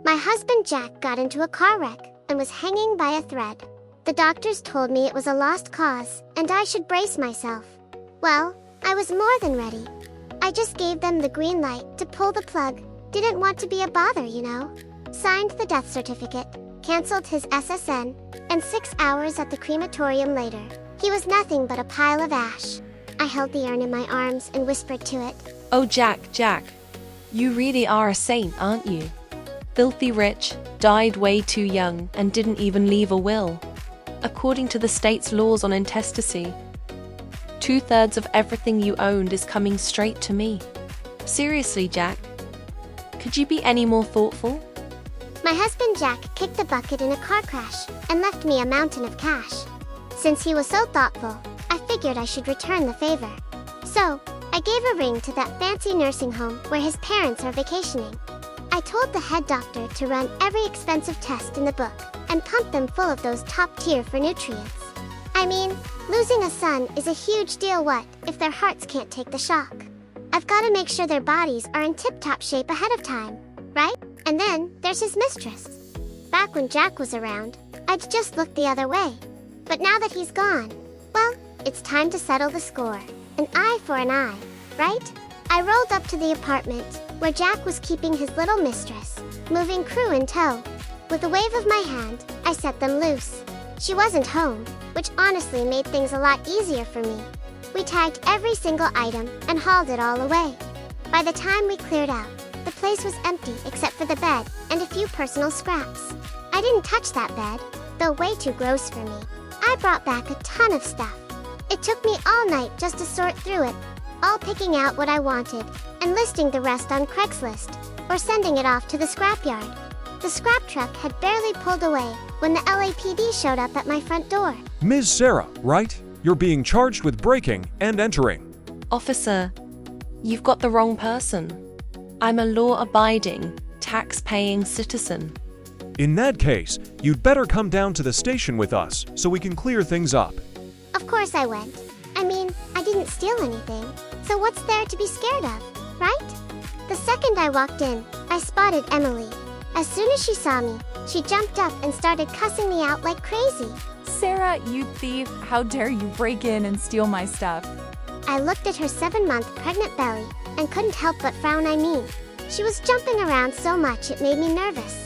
My husband Jack got into a car wreck and was hanging by a thread. The doctors told me it was a lost cause and I should brace myself. Well, I was more than ready. I just gave them the green light to pull the plug. Didn't want to be a bother, you know. Signed the death certificate, canceled his SSN, and 6 hours at the crematorium later, he was nothing but a pile of ash. I held the urn in my arms and whispered to it, "Oh, Jack, you really are a saint, aren't you? Filthy rich, died way too young, and didn't even leave a will. According to the state's laws on intestacy, 2/3 of everything you owned is coming straight to me. Seriously, Jack, could you be any more thoughtful?" My husband Jack kicked the bucket in a car crash and left me a mountain of cash. Since he was so thoughtful, I figured I should return the favor. So, I gave a ring to that fancy nursing home where his parents are vacationing. I told the head doctor to run every expensive test in the book and pump them full of those top tier for nutrients. I mean, losing a son is a huge deal if their hearts can't take the shock. I've got to make sure their bodies are in tip-top shape ahead of time, right? And then there's his mistress. Back when Jack was around, I'd just look the other way. But now that he's gone, well, it's time to settle the score. An eye for an eye, right? I rolled up to the apartment where Jack was keeping his little mistress, moving crew in tow. With a wave of my hand, I set them loose. She wasn't home, which honestly made things a lot easier for me. We tagged every single item and hauled it all away. By the time we cleared out, the place was empty except for the bed and a few personal scraps. I didn't touch that bed, though way too gross for me. I brought back a ton of stuff. It took me all night just to sort through it, all picking out what I wanted and listing the rest on Craigslist, or sending it off to the scrapyard. The scrap truck had barely pulled away when the LAPD showed up at my front door. Ms. Sarah, right? You're being charged with breaking and entering. Officer, you've got the wrong person. I'm a law-abiding, tax-paying citizen. In that case, you'd better come down to the station with us so we can clear things up. Of course I went. I mean, I didn't steal anything, so what's there to be scared of, right? The second I walked in, I spotted Emily. As soon as she saw me, she jumped up and started cussing me out like crazy. "Sarah, you thief, how dare you break in and steal my stuff?" I looked at her 7-month pregnant belly and couldn't help but frown. She was jumping around so much it made me nervous.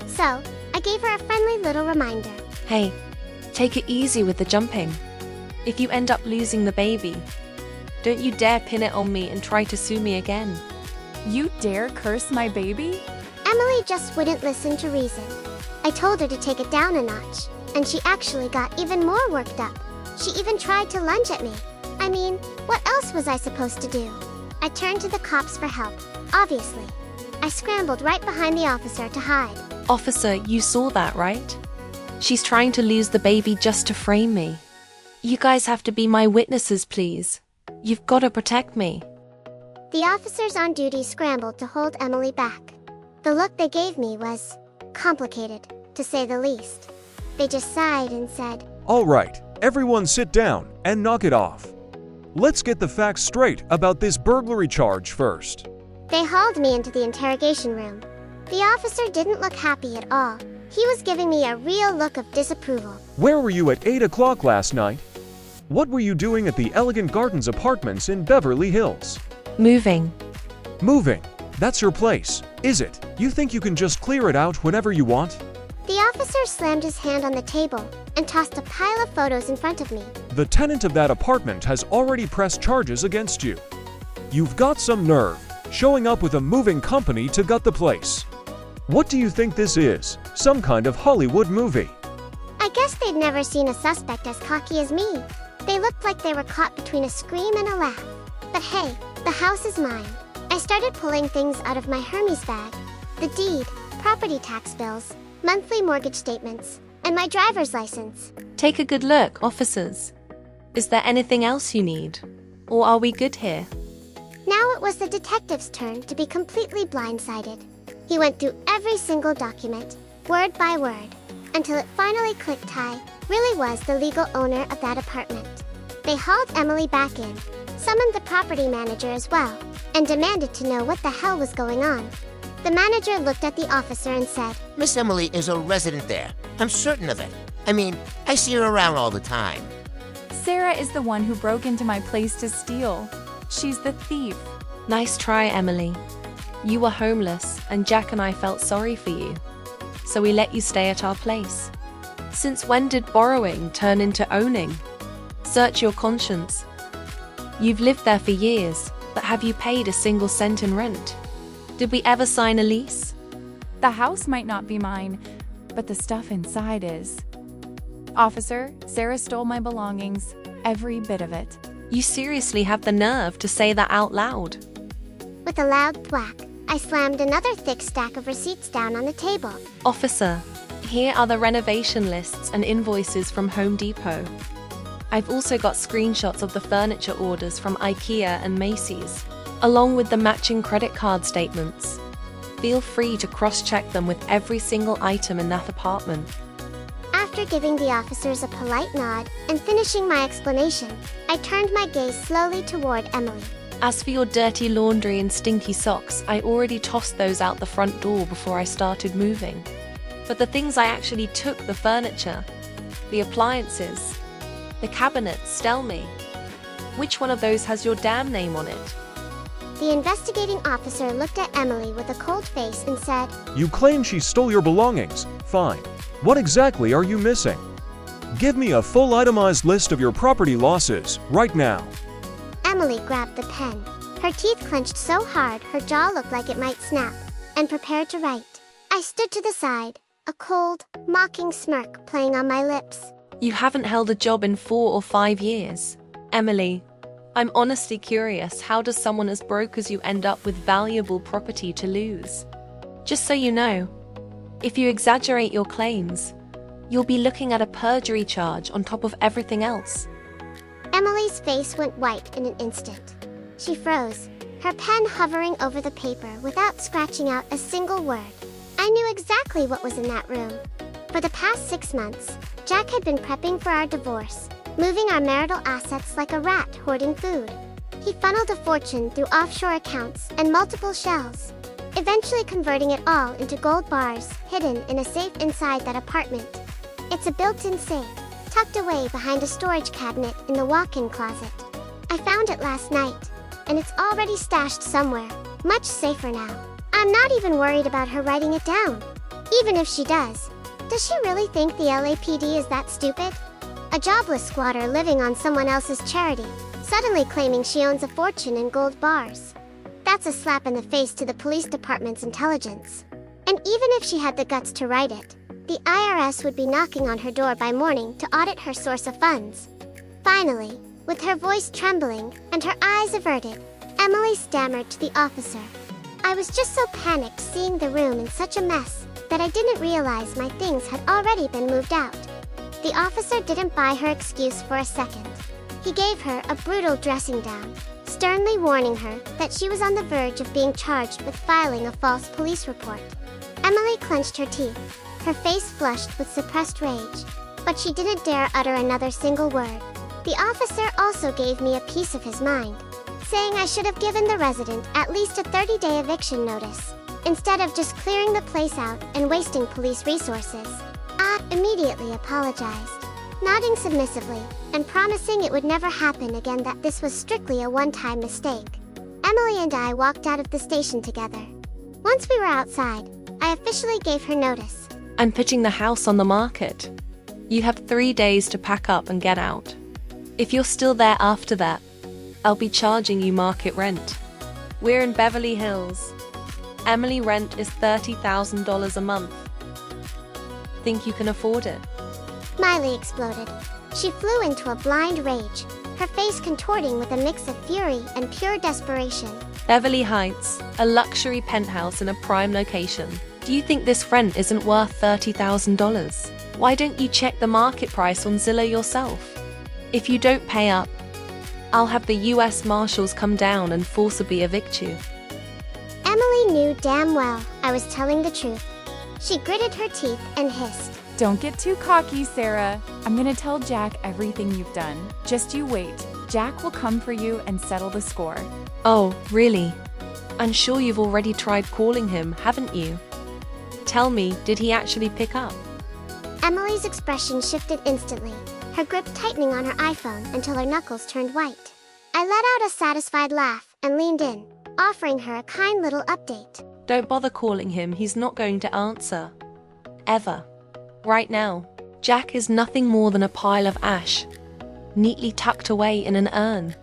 So, I gave her a friendly little reminder. Hey, take it easy with the jumping. If you end up losing the baby, don't you dare pin it on me and try to sue me again. "You dare curse my baby?" Emily just wouldn't listen to reason. I told her to take it down a notch, and she actually got even more worked up. She even tried to lunge at me. I mean, what else was I supposed to do? I turned to the cops for help, obviously. I scrambled right behind the officer to hide. Officer, you saw that, right? She's trying to lose the baby just to frame me. You guys have to be my witnesses, please. You've got to protect me. The officers on duty scrambled to hold Emily back. The look they gave me was complicated, to say the least. They just sighed and said, All right, everyone sit down and knock it off. Let's get the facts straight about this burglary charge first. They hauled me into the interrogation room. The officer didn't look happy at all. He was giving me a real look of disapproval. Where were you at 8 o'clock last night? What were you doing at the Elegant Gardens apartments in Beverly Hills? Moving. Moving? That's your place, is it? You think you can just clear it out whenever you want? The officer slammed his hand on the table and tossed a pile of photos in front of me. The tenant of that apartment has already pressed charges against you. You've got some nerve, showing up with a moving company to gut the place. What do you think this is? Some kind of Hollywood movie? I guess they'd never seen a suspect as cocky as me. They looked like they were caught between a scream and a laugh. But hey, the house is mine. I started pulling things out of my Hermes bag. The deed, property tax bills, monthly mortgage statements, and my driver's license. Take a good look, officers. Is there anything else you need? Or are we good here? Now it was the detective's turn to be completely blindsided. He went through every single document, word by word, until it finally clicked I really was the legal owner of that apartment. They hauled Emily back in, summoned the property manager as well, and demanded to know what the hell was going on. The manager looked at the officer and said, Miss Emily is a resident there. I'm certain of it. I mean, I see her around all the time. Sarah is the one who broke into my place to steal. She's the thief. Nice try, Emily. You were homeless, and Jack and I felt sorry for you. So we let you stay at our place. Since when did borrowing turn into owning? Search your conscience. You've lived there for years, but have you paid a single cent in rent? Did we ever sign a lease? The house might not be mine, but the stuff inside is. Officer, Sarah stole my belongings, every bit of it. You seriously have the nerve to say that out loud? With a loud thwack, I slammed another thick stack of receipts down on the table. Officer, here are the renovation lists and invoices from Home Depot. I've also got screenshots of the furniture orders from IKEA and Macy's, along with the matching credit card statements. Feel free to cross-check them with every single item in that apartment. After giving the officers a polite nod and finishing my explanation, I turned my gaze slowly toward Emily. As for your dirty laundry and stinky socks, I already tossed those out the front door before I started moving. But the things I actually took, the furniture, the appliances, the cabinets, tell me, which one of those has your damn name on it? The investigating officer looked at Emily with a cold face and said, You claim she stole your belongings. Fine. What exactly are you missing? Give me a full itemized list of your property losses, right now. Emily grabbed the pen. Her teeth clenched so hard her jaw looked like it might snap, and prepared to write. I stood to the side, a cold, mocking smirk playing on my lips. You haven't held a job in 4 or 5 years. Emily, I'm honestly curious, how does someone as broke as you end up with valuable property to lose? Just so you know, if you exaggerate your claims, you'll be looking at a perjury charge on top of everything else. Emily's face went white in an instant. She froze, her pen hovering over the paper without scratching out a single word. I knew exactly what was in that room. For the past 6 months, Jack had been prepping for our divorce, moving our marital assets like a rat hoarding food. He funneled a fortune through offshore accounts and multiple shells, eventually converting it all into gold bars hidden in a safe inside that apartment. It's a built-in safe, tucked away behind a storage cabinet in the walk-in closet. I found it last night, and it's already stashed somewhere, much safer now. I'm not even worried about her writing it down. Even if she does she really think the LAPD is that stupid? A jobless squatter living on someone else's charity, suddenly claiming she owns a fortune in gold bars. That's a slap in the face to the police department's intelligence. And even if she had the guts to write it, the IRS would be knocking on her door by morning to audit her source of funds. Finally, with her voice trembling and her eyes averted, Emily stammered to the officer. I was just so panicked seeing the room in such a mess that I didn't realize my things had already been moved out. The officer didn't buy her excuse for a second. He gave her a brutal dressing down, sternly warning her that she was on the verge of being charged with filing a false police report. Emily clenched her teeth, her face flushed with suppressed rage, but she didn't dare utter another single word. The officer also gave me a piece of his mind, saying I should have given the resident at least a 30-day eviction notice, instead of just clearing the place out and wasting police resources. I immediately apologized, nodding submissively and promising it would never happen again, that this was strictly a one-time mistake. Emily and I walked out of the station together. Once we were outside, I officially gave her notice. I'm putting the house on the market. You have 3 days to pack up and get out. If you're still there after that, I'll be charging you market rent. We're in Beverly Hills. Emily rent is $30,000 a month. Think you can afford it? Miley exploded. She flew into a blind rage, her face contorting with a mix of fury and pure desperation. Beverly Heights, a luxury penthouse in a prime location. Do you think this rent isn't worth $30,000? Why don't you check the market price on Zillow yourself? If you don't pay up, I'll have the US Marshals come down and forcibly evict you. Emily knew damn well I was telling the truth. She gritted her teeth and hissed. Don't get too cocky, Sarah. I'm gonna tell Jack everything you've done. Just you wait. Jack will come for you and settle the score. Oh, really? I'm sure you've already tried calling him, haven't you? Tell me, did he actually pick up? Emily's expression shifted instantly, her grip tightening on her iPhone until her knuckles turned white. I let out a satisfied laugh and leaned in, offering her a kind little update. Don't bother calling him, he's not going to answer. Ever. Right now, Jack is nothing more than a pile of ash, neatly tucked away in an urn.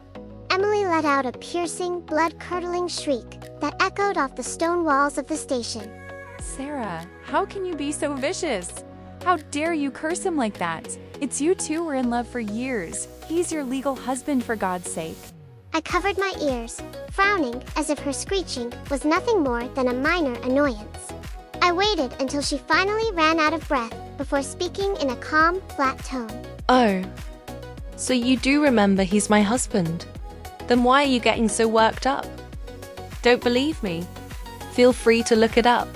Emily let out a piercing, blood-curdling shriek that echoed off the stone walls of the station. Sarah, how can you be so vicious? How dare you curse him like that? It's you two were in love for years. He's your legal husband, for God's sake. I covered my ears, frowning as if her screeching was nothing more than a minor annoyance. I waited until she finally ran out of breath before speaking in a calm, flat tone. Oh, so you do remember he's my husband? Then why are you getting so worked up? Don't believe me? Feel free to look it up.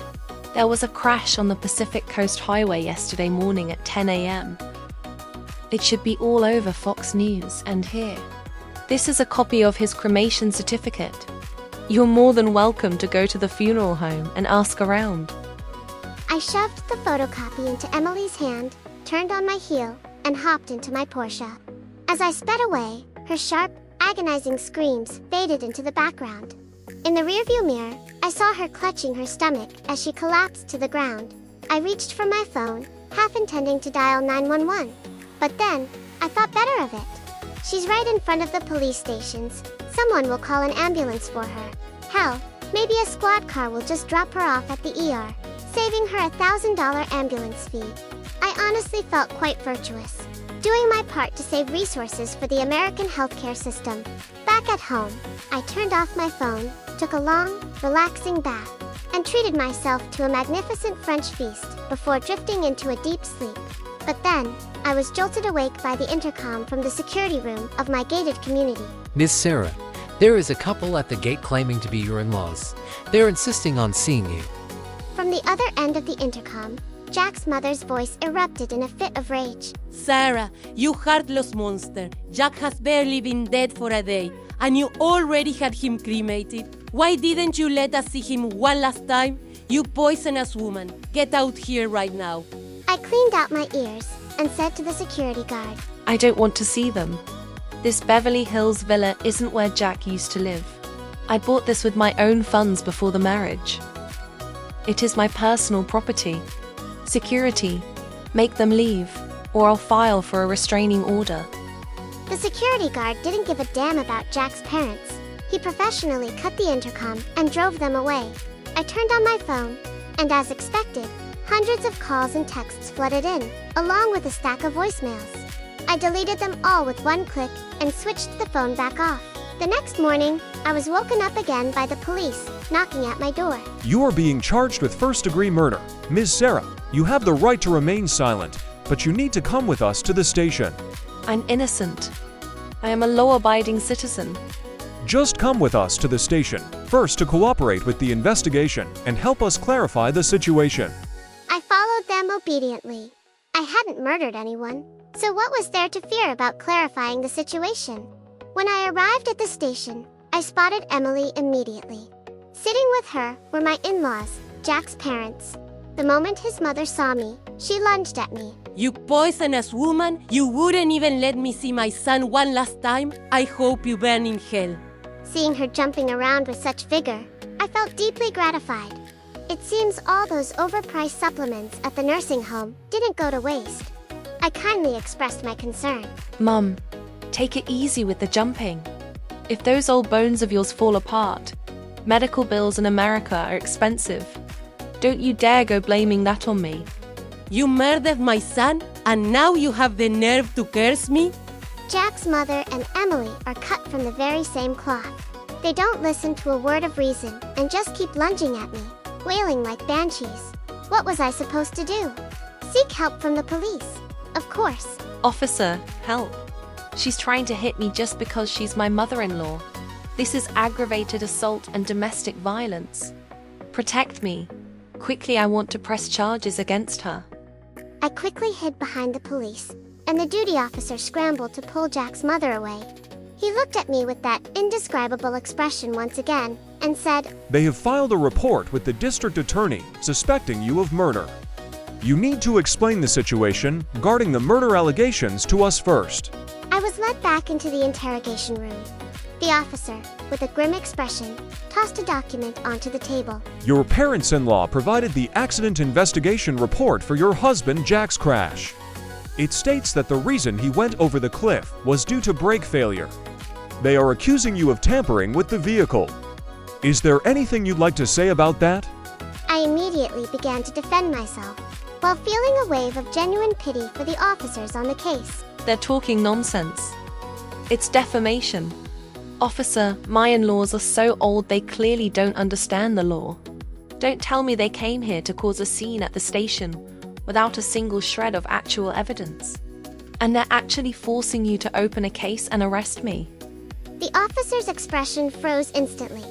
There was a crash on the Pacific Coast Highway yesterday morning at 10 a.m. It should be all over Fox News and here. This is a copy of his cremation certificate. You're more than welcome to go to the funeral home and ask around. I shoved the photocopy into Emily's hand, turned on my heel, and hopped into my Porsche. As I sped away, her sharp, agonizing screams faded into the background. In the rearview mirror, I saw her clutching her stomach as she collapsed to the ground. I reached for my phone, half intending to dial 911. But then, I thought better of it. She's right in front of the police stations. Someone will call an ambulance for her. Hell, maybe a squad car will just drop her off at the ER, saving her a $1,000 ambulance fee. I honestly felt quite virtuous, doing my part to save resources for the American healthcare system. Back at home, I turned off my phone, took a long, relaxing bath, and treated myself to a magnificent French feast before drifting into a deep sleep. But then, I was jolted awake by the intercom from the security room of my gated community. Miss Sarah, there is a couple at the gate claiming to be your in-laws. They're insisting on seeing you. From the other end of the intercom, Jack's mother's voice erupted in a fit of rage. Sarah, you heartless monster. Jack has barely been dead for a day, and you already had him cremated. Why didn't you let us see him one last time? You poisonous woman. Get out here right now. I cleaned out my ears and said to the security guard, I don't want to see them. This Beverly Hills villa isn't where Jack used to live. I bought this with my own funds before the marriage. It is my personal property. Security, make them leave, or I'll file for a restraining order. The security guard didn't give a damn about Jack's parents. He professionally cut the intercom and drove them away. I turned on my phone, and as expected, hundreds of calls and texts flooded in, along with a stack of voicemails. I deleted them all with one click and switched the phone back off. The next morning, I was woken up again by the police, knocking at my door. You are being charged with first-degree murder. Ms. Sarah, you have the right to remain silent, but you need to come with us to the station. I'm innocent. I am a law-abiding citizen. Just come with us to the station, first to cooperate with the investigation and help us clarify the situation. I followed them obediently. I hadn't murdered anyone, so what was there to fear about clarifying the situation? When I arrived at the station, I spotted Emily immediately. Sitting with her were my in-laws, Jack's parents. The moment his mother saw me, she lunged at me. You poisonous woman. You wouldn't even let me see my son one last time. I hope you burn in hell. Seeing her jumping around with such vigor, I felt deeply gratified. It seems all those overpriced supplements at the nursing home didn't go to waste. I kindly expressed my concern. Mum, take it easy with the jumping. If those old bones of yours fall apart, medical bills in America are expensive. Don't you dare go blaming that on me. You murdered my son, and now you have the nerve to curse me? Jack's mother and Emily are cut from the very same cloth. They don't listen to a word of reason and just keep lunging at me, wailing like banshees. What was I supposed to do? Seek help from the police, of course. Officer, help. She's trying to hit me just because she's my mother-in-law. This is aggravated assault and domestic violence. Protect me. Quickly, I want to press charges against her. I quickly hid behind the police, and the duty officer scrambled to pull Jack's mother away. He looked at me with that indescribable expression once again, and said, They have filed a report with the district attorney suspecting you of murder. You need to explain the situation regarding the murder allegations to us first. I was led back into the interrogation room. The officer, with a grim expression, tossed a document onto the table. Your parents-in-law provided the accident investigation report for your husband Jack's crash. It states that the reason he went over the cliff was due to brake failure. They are accusing you of tampering with the vehicle. Is there anything you'd like to say about that? I immediately began to defend myself, while feeling a wave of genuine pity for the officers on the case. They're talking nonsense. It's defamation. Officer, my in-laws are so old they clearly don't understand the law. Don't tell me they came here to cause a scene at the station without a single shred of actual evidence. And they're actually forcing you to open a case and arrest me. The officer's expression froze instantly.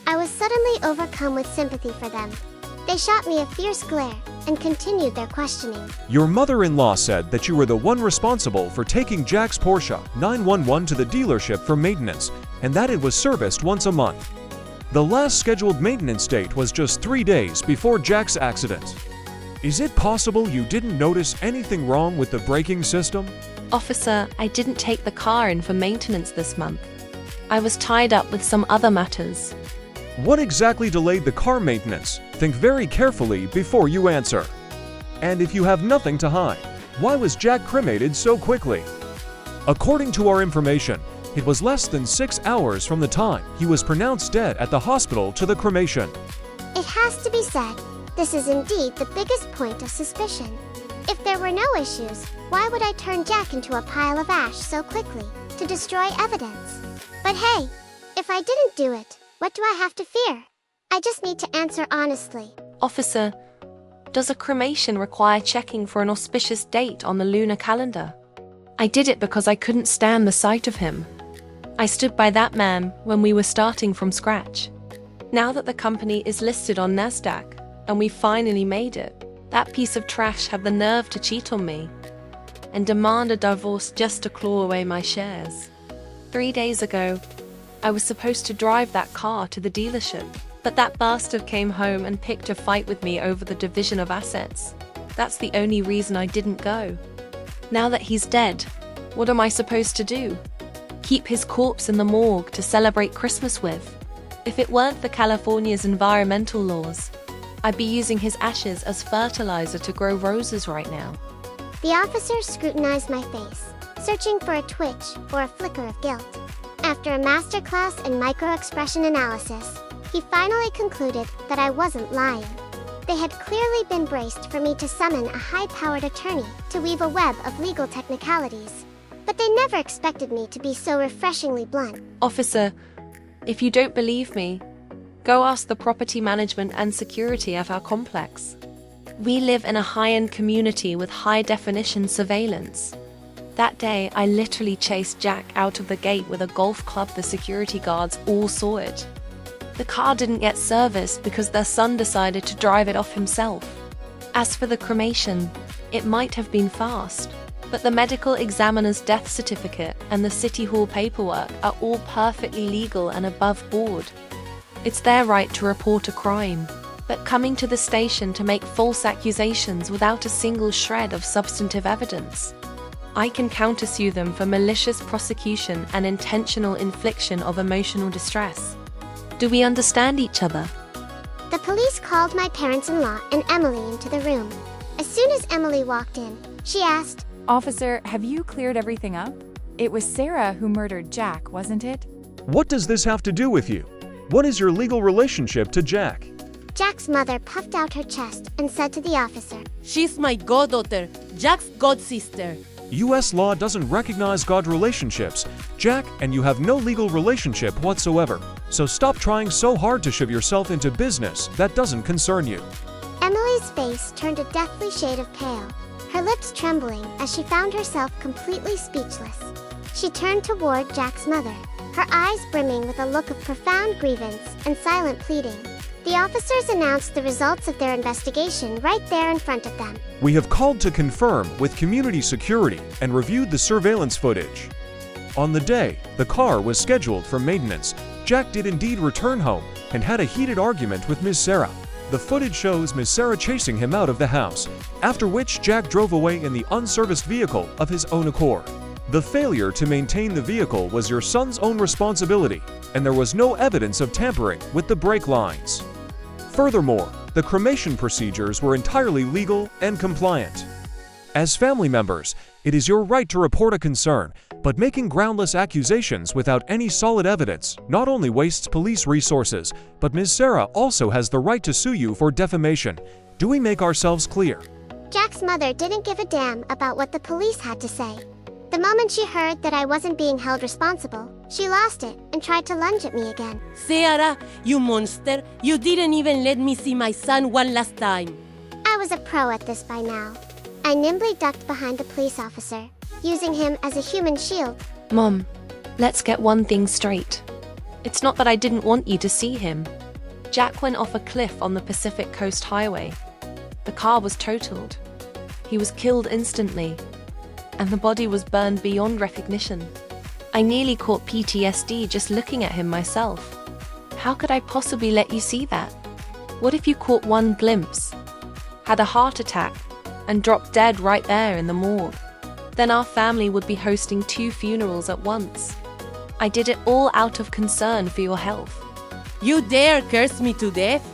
I was suddenly overcome with sympathy for them. They shot me a fierce glare and continued their questioning. Your mother-in-law said that you were the one responsible for taking Jack's Porsche 911 to the dealership for maintenance and that it was serviced once a month. The last scheduled maintenance date was just 3 days before Jack's accident. Is it possible you didn't notice anything wrong with the braking system? Officer, I didn't take the car in for maintenance this month. I was tied up with some other matters. What exactly delayed the car maintenance? Think very carefully before you answer. And if you have nothing to hide, why was Jack cremated so quickly? According to our information, it was less than 6 hours from the time he was pronounced dead at the hospital to the cremation. It has to be said, this is indeed the biggest point of suspicion. If there were no issues, why would I turn Jack into a pile of ash so quickly to destroy evidence? But hey, if I didn't do it, what do I have to fear? I just need to answer honestly. Officer, does a cremation require checking for an auspicious date on the lunar calendar? I did it because I couldn't stand the sight of him. I stood by that man when we were starting from scratch. Now that the company is listed on NASDAQ and we finally made it, that piece of trash had the nerve to cheat on me and demand a divorce just to claw away my shares. 3 days ago, I was supposed to drive that car to the dealership, but that bastard came home and picked a fight with me over the division of assets. That's the only reason I didn't go. Now that he's dead, what am I supposed to do? Keep his corpse in the morgue to celebrate Christmas with? If it weren't for California's environmental laws, I'd be using his ashes as fertilizer to grow roses right now. The officer scrutinized my face, searching for a twitch or a flicker of guilt. After a masterclass in micro-expression analysis, he finally concluded that I wasn't lying. They had clearly been braced for me to summon a high-powered attorney to weave a web of legal technicalities. But they never expected me to be so refreshingly blunt. Officer, if you don't believe me, go ask the property management and security at our complex. We live in a high-end community with high-definition surveillance. That day, I literally chased Jack out of the gate with a golf club. The security guards all saw it. The car didn't get serviced because their son decided to drive it off himself. As for the cremation, it might have been fast, but the medical examiner's death certificate and the city hall paperwork are all perfectly legal and above board. It's their right to report a crime, but coming to the station to make false accusations without a single shred of substantive evidence, I can countersue them for malicious prosecution and intentional infliction of emotional distress. Do we understand each other? The police called my parents-in-law and Emily into the room. As soon as Emily walked in, she asked, Officer, have you cleared everything up? It was Sarah who murdered Jack, wasn't it? What does this have to do with you? What is your legal relationship to Jack? Jack's mother puffed out her chest and said to the officer, She's my goddaughter, Jack's godsister. U.S. law doesn't recognize God relationships, Jack, and you have no legal relationship whatsoever. So stop trying so hard to shove yourself into business that doesn't concern you. Emily's face turned a deathly shade of pale, her lips trembling as she found herself completely speechless. She turned toward Jack's mother, her eyes brimming with a look of profound grievance and silent pleading. The officers announced the results of their investigation right there in front of them. We have called to confirm with community security and reviewed the surveillance footage. On the day the car was scheduled for maintenance, Jack did indeed return home and had a heated argument with Ms. Sarah. The footage shows Ms. Sarah chasing him out of the house, after which Jack drove away in the unserviced vehicle of his own accord. The failure to maintain the vehicle was your son's own responsibility, and there was no evidence of tampering with the brake lines. Furthermore, the cremation procedures were entirely legal and compliant. As family members, it is your right to report a concern, but making groundless accusations without any solid evidence not only wastes police resources, but Ms. Sarah also has the right to sue you for defamation. Do we make ourselves clear? Jack's mother didn't give a damn about what the police had to say. The moment she heard that I wasn't being held responsible, she lost it and tried to lunge at me again. Sarah, you monster, you didn't even let me see my son one last time. I was a pro at this by now. I nimbly ducked behind the police officer, using him as a human shield. Mom, let's get one thing straight. It's not that I didn't want you to see him. Jack went off a cliff on the Pacific Coast Highway. The car was totaled. He was killed instantly, and the body was burned beyond recognition. I nearly caught PTSD just looking at him myself. How could I possibly let you see that? What if you caught one glimpse, had a heart attack, and dropped dead right there in the morgue? Then our family would be hosting 2 funerals at once. I did it all out of concern for your health. You dare curse me to death?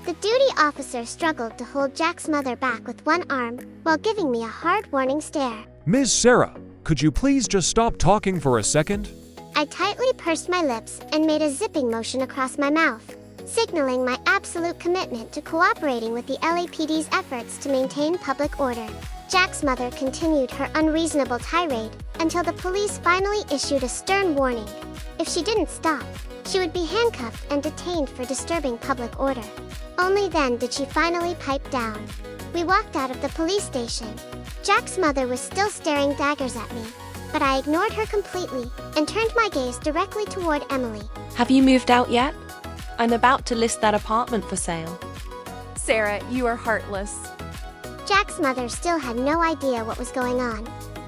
The duty officer struggled to hold Jack's mother back with one arm while giving me a hard warning stare. Ms. Sarah, could you please just stop talking for a second? I tightly pursed my lips and made a zipping motion across my mouth, signaling my absolute commitment to cooperating with the LAPD's efforts to maintain public order. Jack's mother continued her unreasonable tirade until the police finally issued a stern warning. If she didn't stop, she would be handcuffed and detained for disturbing public order. Only then did she finally pipe down. We walked out of the police station. Jack's mother was still staring daggers at me, but I ignored her completely and turned my gaze directly toward Emily. Have you moved out yet? I'm about to list that apartment for sale. Sarah, you are heartless. Jack's mother still had no idea what was going on.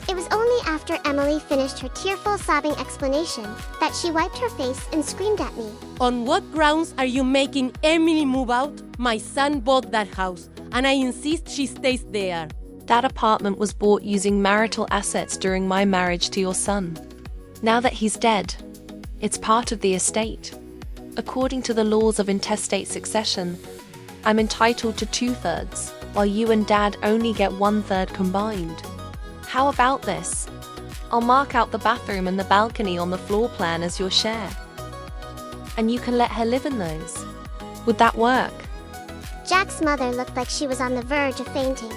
It was only after Emily finished her tearful, sobbing explanation that she wiped her face and screamed at me. On what grounds are you making Emily move out? My son bought that house, and I insist she stays there. That apartment was bought using marital assets during my marriage to your son. Now that he's dead, it's part of the estate. According to the laws of intestate succession, I'm entitled to 2/3, while you and Dad only get 1/3 combined. How about this? I'll mark out the bathroom and the balcony on the floor plan as your share. And you can let her live in those. Would that work? Jack's mother looked like she was on the verge of fainting.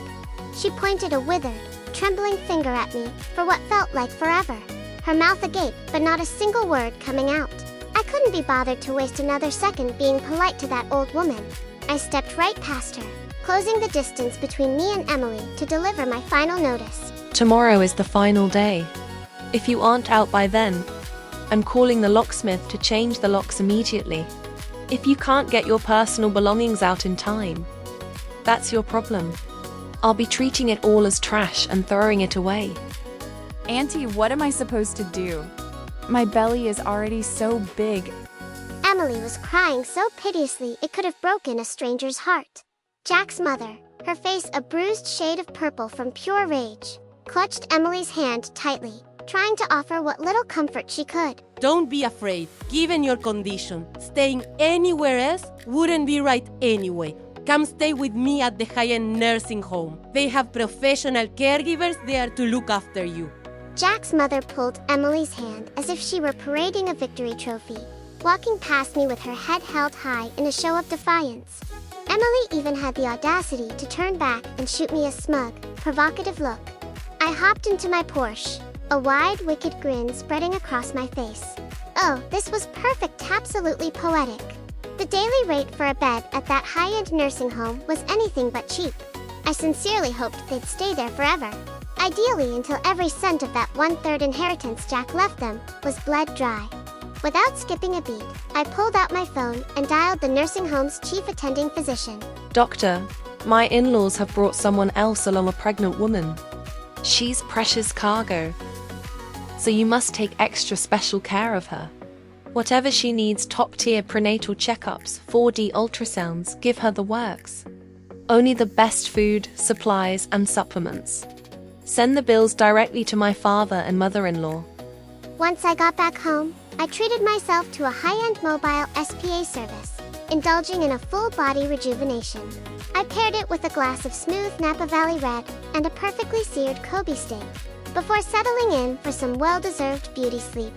She pointed a withered, trembling finger at me for what felt like forever. Her mouth agape, but not a single word coming out. I couldn't be bothered to waste another second being polite to that old woman. I stepped right past her, closing the distance between me and Emily to deliver my final notice. Tomorrow is the final day. If you aren't out by then, I'm calling the locksmith to change the locks immediately. If you can't get your personal belongings out in time, that's your problem. I'll be treating it all as trash and throwing it away. Auntie, what am I supposed to do? My belly is already so big. Emily was crying so piteously it could have broken a stranger's heart. Jack's mother, her face a bruised shade of purple from pure rage, clutched Emily's hand tightly, trying to offer what little comfort she could. Don't be afraid. Given your condition, staying anywhere else wouldn't be right anyway. Come stay with me at the high-end nursing home. They have professional caregivers there to look after you. Jack's mother pulled Emily's hand as if she were parading a victory trophy, walking past me with her head held high in a show of defiance. Emily even had the audacity to turn back and shoot me a smug, provocative look. I hopped into my Porsche, a wide, wicked grin spreading across my face. Oh, this was perfect, absolutely poetic. The daily rate for a bed at that high-end nursing home was anything but cheap. I sincerely hoped they'd stay there forever. Ideally until every cent of that 1/3 inheritance Jack left them was bled dry. Without skipping a beat, I pulled out my phone and dialed the nursing home's chief attending physician. Doctor, my in-laws have brought someone else along, a pregnant woman. She's precious cargo, so you must take extra special care of her. Whatever she needs, top-tier prenatal checkups, 4D ultrasounds, give her the works. Only the best food, supplies, and supplements. Send the bills directly to my father and mother-in-law. Once I got back home, I treated myself to a high-end mobile SPA service, indulging in a full-body rejuvenation. I paired it with a glass of smooth Napa Valley Red and a perfectly seared Kobe steak, before settling in for some well-deserved beauty sleep.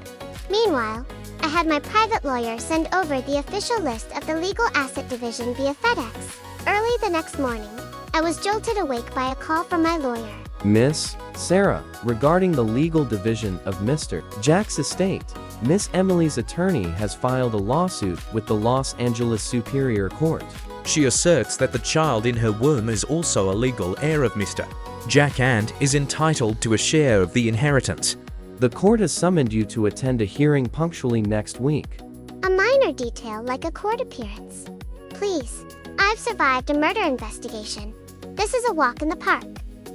Meanwhile, I had my private lawyer send over the official list of the legal asset division via FedEx. Early the next morning, I was jolted awake by a call from my lawyer. Miss Sarah, regarding the legal division of Mr. Jack's estate, Miss Emily's attorney has filed a lawsuit with the Los Angeles Superior Court. She asserts that the child in her womb is also a legal heir of Mr. Jack and is entitled to a share of the inheritance. The court has summoned you to attend a hearing punctually next week. A minor detail like a court appearance. Please, I've survived a murder investigation. This is a walk in the park.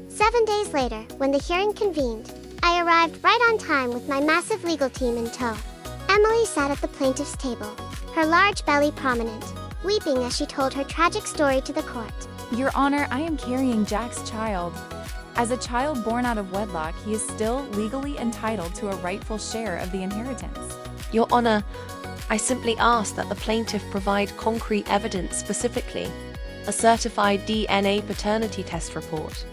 7 days later, when the hearing convened, I arrived right on time with my massive legal team in tow. Emily sat at the plaintiff's table, her large belly prominent, weeping as she told her tragic story to the court. Your Honor, I am carrying Jack's child. As a child born out of wedlock, he is still legally entitled to a rightful share of the inheritance. Your Honor, I simply ask that the plaintiff provide concrete evidence, specifically a certified DNA paternity test report.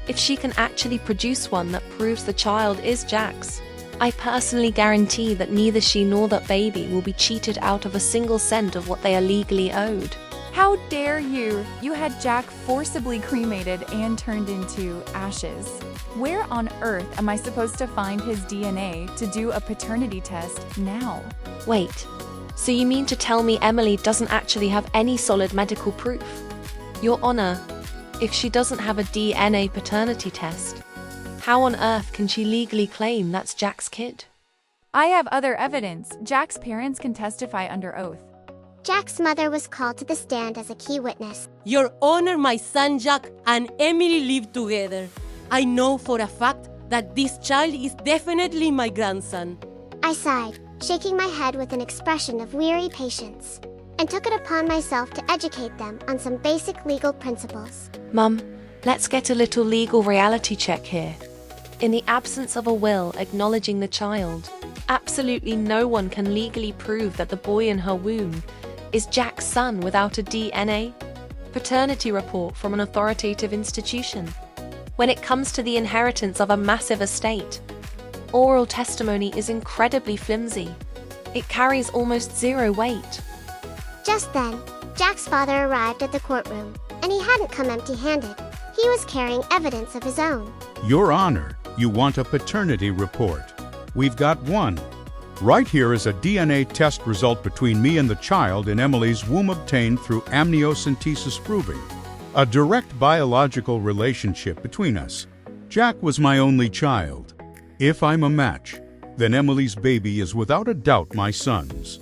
If she can actually produce one that proves the child is Jack's, I personally guarantee that neither she nor that baby will be cheated out of a single cent of what they are legally owed. How dare you! You had Jack forcibly cremated and turned into ashes. Where on earth am I supposed to find his DNA to do a paternity test now? Wait, so you mean to tell me Emily doesn't actually have any solid medical proof? Your Honor, if she doesn't have a DNA paternity test, how on earth can she legally claim that's Jack's kid? I have other evidence. Jack's parents can testify under oath. Jack's mother was called to the stand as a key witness. Your Honor, my son Jack and Emily live together. I know for a fact that this child is definitely my grandson. I sighed, shaking my head with an expression of weary patience, and took it upon myself to educate them on some basic legal principles. Mum, let's get a little legal reality check here. In the absence of a will acknowledging the child, absolutely no one can legally prove that the boy in her womb is Jack's son without a DNA paternity report from an authoritative institution. When it comes to the inheritance of a massive estate, oral testimony is incredibly flimsy. It carries almost zero weight. Just then, Jack's father arrived at the courtroom, and he hadn't come empty-handed. He was carrying evidence of his own. Your Honor, you want a paternity report. We've got one. Right here is a DNA test result between me and the child in Emily's womb obtained through amniocentesis proving a direct biological relationship between us. Jack was my only child. If I'm a match, then Emily's baby is without a doubt my son's.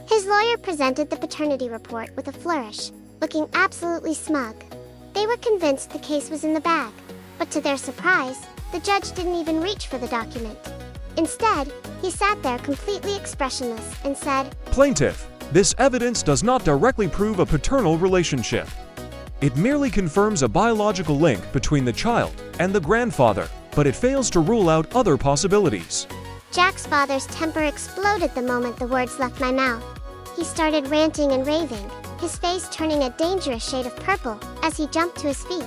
His lawyer presented the paternity report with a flourish, looking absolutely smug. They were convinced the case was in the bag, but to their surprise, the judge didn't even reach for the document. Instead, he sat there completely expressionless and said, Plaintiff, this evidence does not directly prove a paternal relationship. It merely confirms a biological link between the child and the grandfather, but it fails to rule out other possibilities. Jack's father's temper exploded the moment the words left my mouth. He started ranting and raving, his face turning a dangerous shade of purple as he jumped to his feet.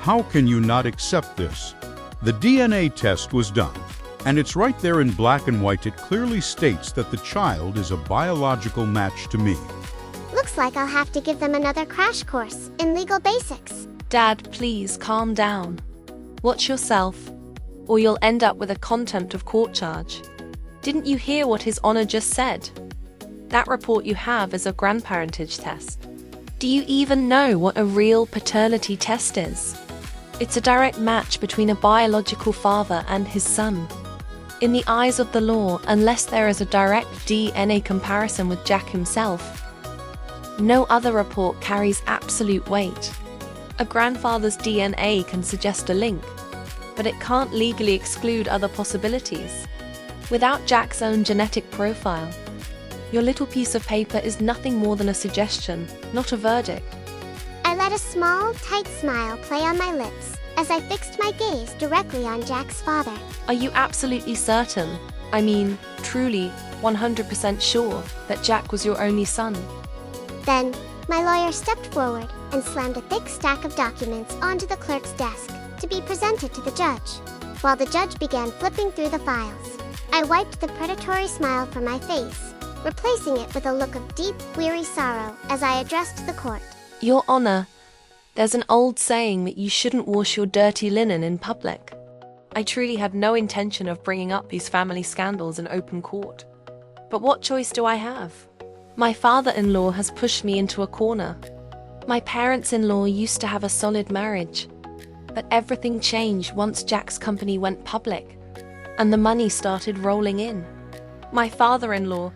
How can you not accept this? The DNA test was done, and it's right there in black and white. It clearly states that the child is a biological match to me. Looks like I'll have to give them another crash course in legal basics. Dad, please calm down. Watch yourself, or you'll end up with a contempt of court charge. Didn't you hear what His Honor just said? That report you have is a grandparentage test. Do you even know what a real paternity test is? It's a direct match between a biological father and his son. In the eyes of the law, unless there is a direct DNA comparison with Jack himself, no other report carries absolute weight. A grandfather's DNA can suggest a link, but it can't legally exclude other possibilities. Without Jack's own genetic profile, Your little piece of paper is nothing more than a suggestion, not a verdict. I let a small, tight smile play on my lips as I fixed my gaze directly on Jack's father. Are you absolutely certain, I mean, truly, 100% sure, that Jack was your only son? Then, my lawyer stepped forward and slammed a thick stack of documents onto the clerk's desk to be presented to the judge. While the judge began flipping through the files, I wiped the predatory smile from my face, replacing it with a look of deep, weary sorrow as I addressed the court. Your Honor, there's an old saying that you shouldn't wash your dirty linen in public. I truly had no intention of bringing up these family scandals in open court. But what choice do I have? My father-in-law has pushed me into a corner. My parents-in-law used to have a solid marriage. But everything changed once Jack's company went public, and the money started rolling in. My father-in-law,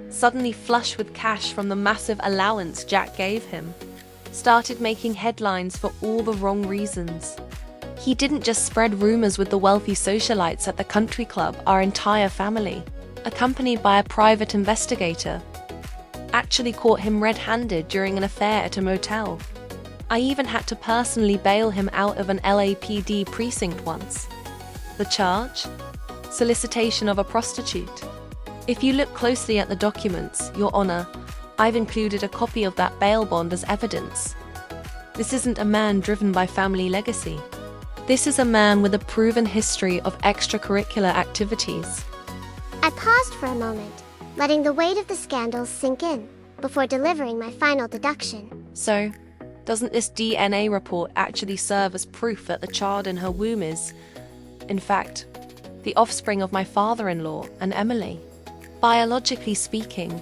suddenly flush with cash from the massive allowance Jack gave him, started making headlines for all the wrong reasons. He didn't just spread rumors with the wealthy socialites at the country club. Our entire family, accompanied by a private investigator, actually caught him red-handed during an affair at a motel. I even had to personally bail him out of an LAPD precinct once. The charge? Solicitation of a prostitute. If you look closely at the documents, Your Honor, I've included a copy of that bail bond as evidence. This isn't a man driven by family legacy. This is a man with a proven history of extracurricular activities. I paused for a moment, letting the weight of the scandals sink in, before delivering my final deduction. So, doesn't this DNA report actually serve as proof that the child in her womb is, in fact, the offspring of my father-in-law and Emily? Biologically speaking,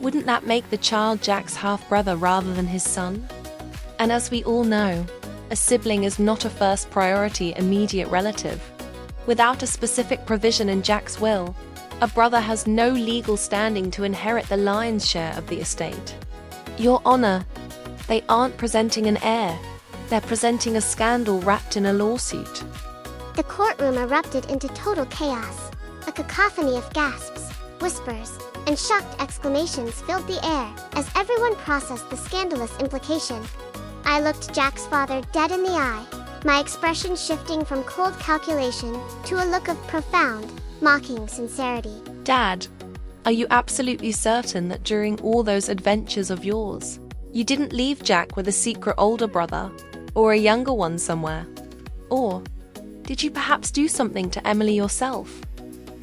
wouldn't that make the child Jack's half-brother rather than his son? And as we all know, a sibling is not a first priority immediate relative. Without a specific provision in Jack's will, a brother has no legal standing to inherit the lion's share of the estate. Your Honor, they aren't presenting an heir. They're presenting a scandal wrapped in a lawsuit. The courtroom erupted into total chaos. A cacophony of gasps, whispers, and shocked exclamations filled the air as everyone processed the scandalous implication. I looked Jack's father dead in the eye, my expression shifting from cold calculation to a look of profound, mocking sincerity. Dad, are you absolutely certain that during all those adventures of yours, you didn't leave Jack with a secret older brother or a younger one somewhere? Or did you perhaps do something to Emily yourself?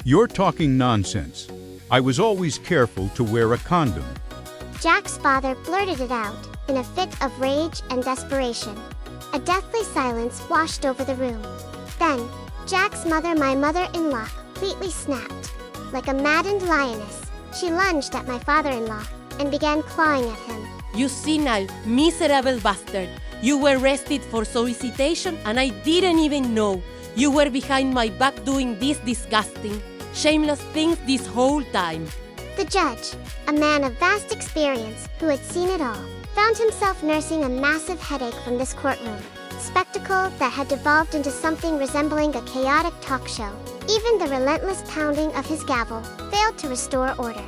You're talking nonsense. I was always careful to wear a condom. Jack's father blurted it out in a fit of rage and desperation. A deathly silence washed over the room. Then, Jack's mother, my mother-in-law, completely snapped. Like a maddened lioness, she lunged at my father-in-law and began clawing at him. You senile, miserable bastard. You were arrested for solicitation and I didn't even know. You were behind my back doing these disgusting, shameless things this whole time. The judge, a man of vast experience who had seen it all, found himself nursing a massive headache from this courtroom spectacle that had devolved into something resembling a chaotic talk show. Even the relentless pounding of his gavel failed to restore order.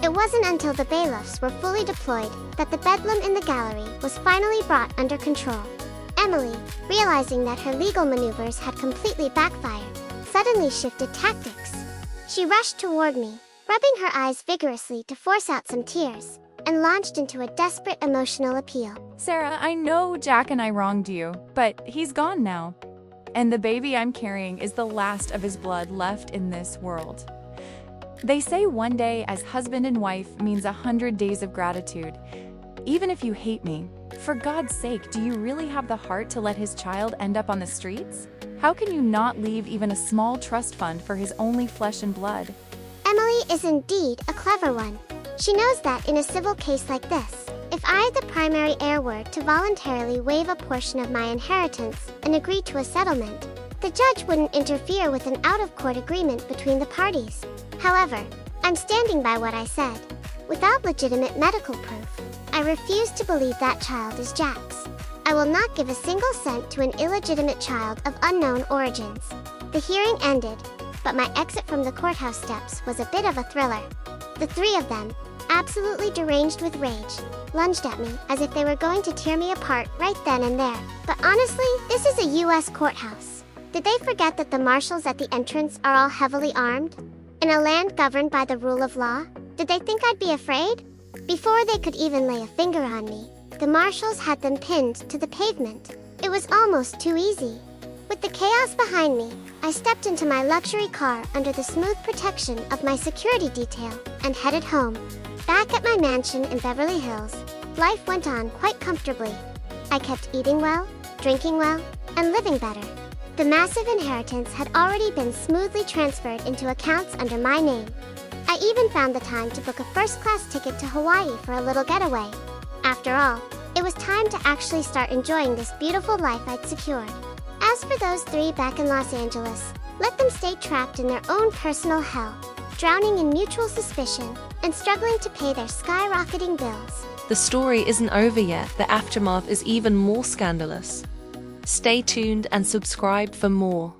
It wasn't until the bailiffs were fully deployed that the bedlam in the gallery was finally brought under control. Emily, realizing that her legal maneuvers had completely backfired, suddenly shifted tactics. She rushed toward me, rubbing her eyes vigorously to force out some tears, and launched into a desperate emotional appeal. Sarah, I know Jack and I wronged you, but he's gone now. And the baby I'm carrying is the last of his blood left in this world. They say one day as husband and wife means 100 days of gratitude. Even if you hate me, for God's sake, do you really have the heart to let his child end up on the streets? How can you not leave even a small trust fund for his only flesh and blood? Emily is indeed a clever one. She knows that in a civil case like this, if I, the primary heir, were to voluntarily waive a portion of my inheritance and agree to a settlement, the judge wouldn't interfere with an out-of-court agreement between the parties. However, I'm standing by what I said. Without legitimate medical proof, I refuse to believe that child is Jack's. I will not give a single cent to an illegitimate child of unknown origins. The hearing ended, but my exit from the courthouse steps was a bit of a thriller. The three of them, absolutely deranged with rage, lunged at me as if they were going to tear me apart right then and there. But honestly, this is a US courthouse. Did they forget that the marshals at the entrance are all heavily armed? In a land governed by the rule of law? Did they think I'd be afraid? Before they could even lay a finger on me, the marshals had them pinned to the pavement. It was almost too easy. With the chaos behind me, I stepped into my luxury car under the smooth protection of my security detail and headed home. Back at my mansion in Beverly Hills, life went on quite comfortably. I kept eating well, drinking well, and living better. The massive inheritance had already been smoothly transferred into accounts under my name. I even found the time to book a first-class ticket to Hawaii for a little getaway. After all, it was time to actually start enjoying this beautiful life I'd secured. As for those three back in Los Angeles, let them stay trapped in their own personal hell, drowning in mutual suspicion and struggling to pay their skyrocketing bills. The story isn't over yet. The aftermath is even more scandalous. Stay tuned and subscribe for more.